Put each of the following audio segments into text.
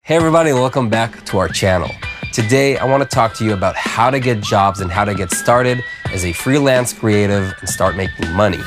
Hey everybody, welcome back to our channel. Today I want to talk to you about how to get jobs and how to get started as a freelance creative and start making money.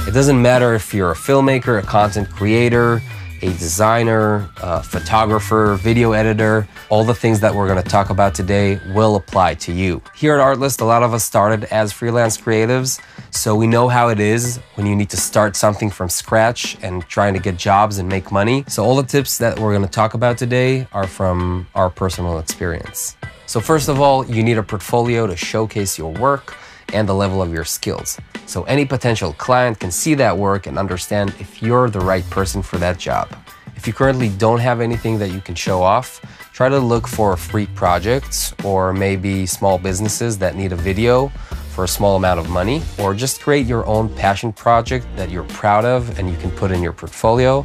It doesn't matter if you're a filmmaker, a content creator, a designer, a photographer, video editor, all the things that we're going to talk about today will apply to you. Here at Artlist, a lot of us started as freelance creatives, so we know how it is when you need to start something from scratch and trying to get jobs and make money. So all the tips that we're going to talk about today are from our personal experience. So first of all, you need a portfolio to showcase your work and the level of your skills. So any potential client can see that work and understand if you're the right person for that job. If you currently don't have anything that you can show off, try to look for free projects or maybe small businesses that need a video for a small amount of money, or just create your own passion project that you're proud of and you can put in your portfolio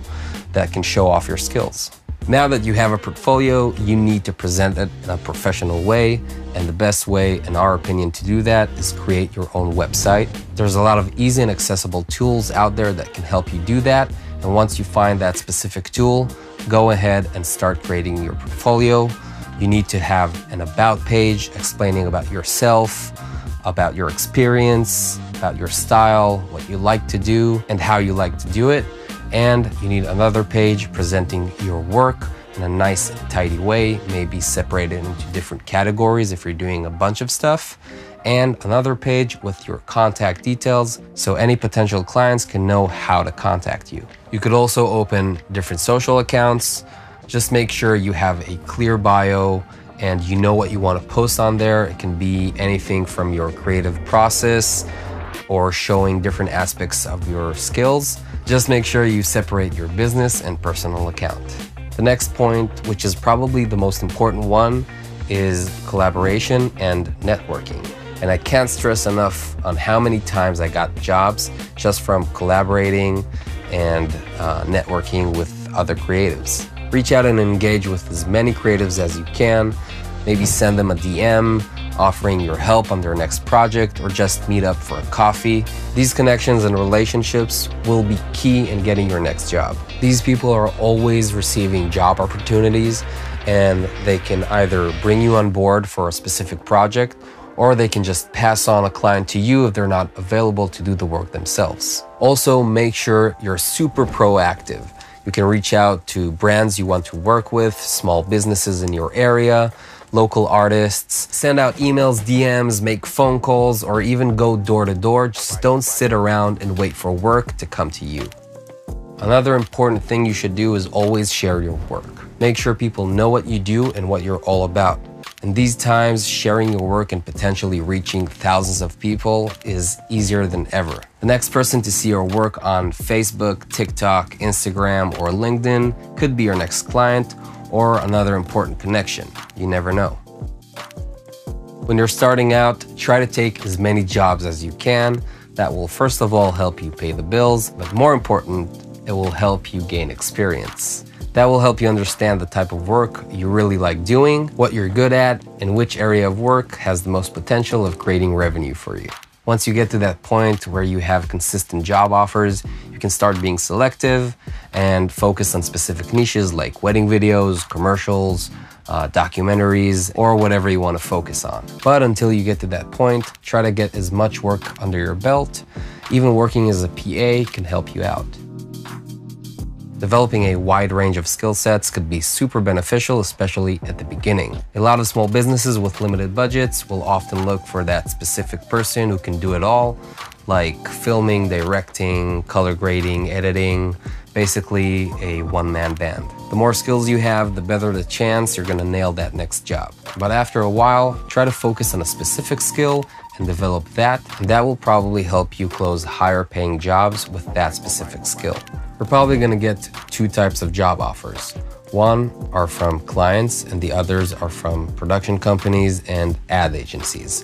that can show off your skills. Now that you have a portfolio, you need to present it in a professional way, and the best way, in our opinion, to do that is create your own website. There's a lot of easy and accessible tools out there that can help you do that, and once you find that specific tool, go ahead and start creating your portfolio. You need to have an about page explaining about yourself, about your experience, about your style, what you like to do, and how you like to do it. And you need another page presenting your work in a nice and tidy way, maybe separated into different categories if you're doing a bunch of stuff, and another page with your contact details so any potential clients can know how to contact you. You could also open different social accounts. Just make sure you have a clear bio and you know what you want to post on there. It can be anything from your creative process or showing different aspects of your skills. Just make sure you separate your business and personal account. The next point, which is probably the most important one, is collaboration and networking. And I can't stress enough on how many times I got jobs just from collaborating and networking with other creatives. Reach out and engage with as many creatives as you can. Maybe send them a DM offering your help on their next project, or just meet up for a coffee. These connections and relationships will be key in getting your next job. These people are always receiving job opportunities, and they can either bring you on board for a specific project, or they can just pass on a client to you if they're not available to do the work themselves. Also, make sure you're super proactive. You can reach out to brands you want to work with, small businesses in your area, local artists, send out emails, DMs, make phone calls, or even go door to door. Just don't sit around and wait for work to come to you. Another important thing you should do is always share your work. Make sure people know what you do and what you're all about. In these times, sharing your work and potentially reaching thousands of people is easier than ever. The next person to see your work on Facebook, TikTok, Instagram, or LinkedIn could be your next client or another important connection. You never know. When you're starting out, try to take as many jobs as you can. That will first of all help you pay the bills, but more important, it will help you gain experience. That will help you understand the type of work you really like doing, what you're good at, and which area of work has the most potential of creating revenue for you. Once you get to that point where you have consistent job offers, you can start being selective and focus on specific niches like wedding videos, commercials, documentaries, or whatever you want to focus on. But until you get to that point, try to get as much work under your belt. Even working as a PA can help you out. Developing a wide range of skill sets could be super beneficial, especially at the beginning. A lot of small businesses with limited budgets will often look for that specific person who can do it all, like filming, directing, color grading, editing, basically a one-man band. The more skills you have, the better the chance you're gonna nail that next job. But after a while, try to focus on a specific skill and develop that, and that will probably help you close higher paying jobs with that specific skill. You're probably gonna get two types of job offers. One are from clients and the others are from production companies and ad agencies.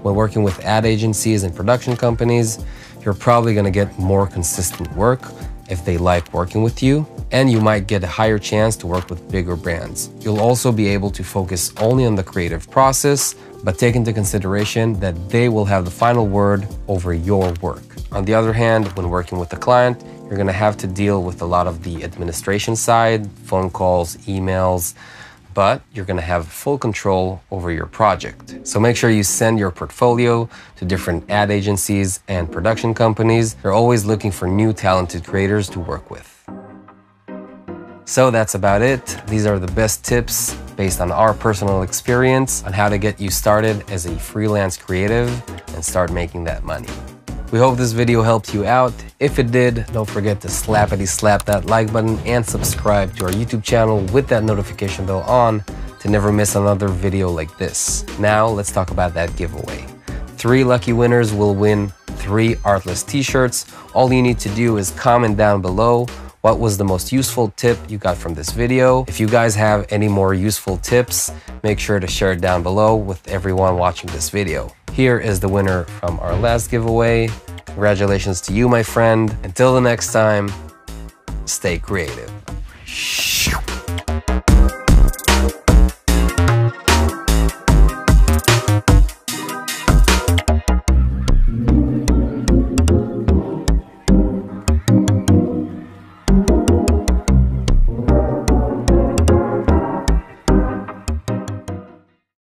When working with ad agencies and production companies, you're probably gonna get more consistent work if they like working with you, and you might get a higher chance to work with bigger brands. You'll also be able to focus only on the creative process, but take into consideration that they will have the final word over your work. On the other hand, when working with a client, You're gonna have to deal with a lot of the administration side, phone calls, emails, but you're gonna have full control over your project. So make sure you send your portfolio to different ad agencies and production companies. They're always looking for new talented creators to work with. So that's about it. These are the best tips based on our personal experience on how to get you started as a freelance creative and start making that money. We hope this video helped you out. If it did, don't forget to slap that like button and subscribe to our YouTube channel with that notification bell on to never miss another video like this. Now let's talk about that giveaway. 3 lucky winners will win 3 Artlist t-shirts. All you need to do is comment down below what was the most useful tip you got from this video. If you guys have any more useful tips, make sure to share it down below with everyone watching this video. Here is the winner from our last giveaway. Congratulations to you, my friend. Until the next time, stay creative.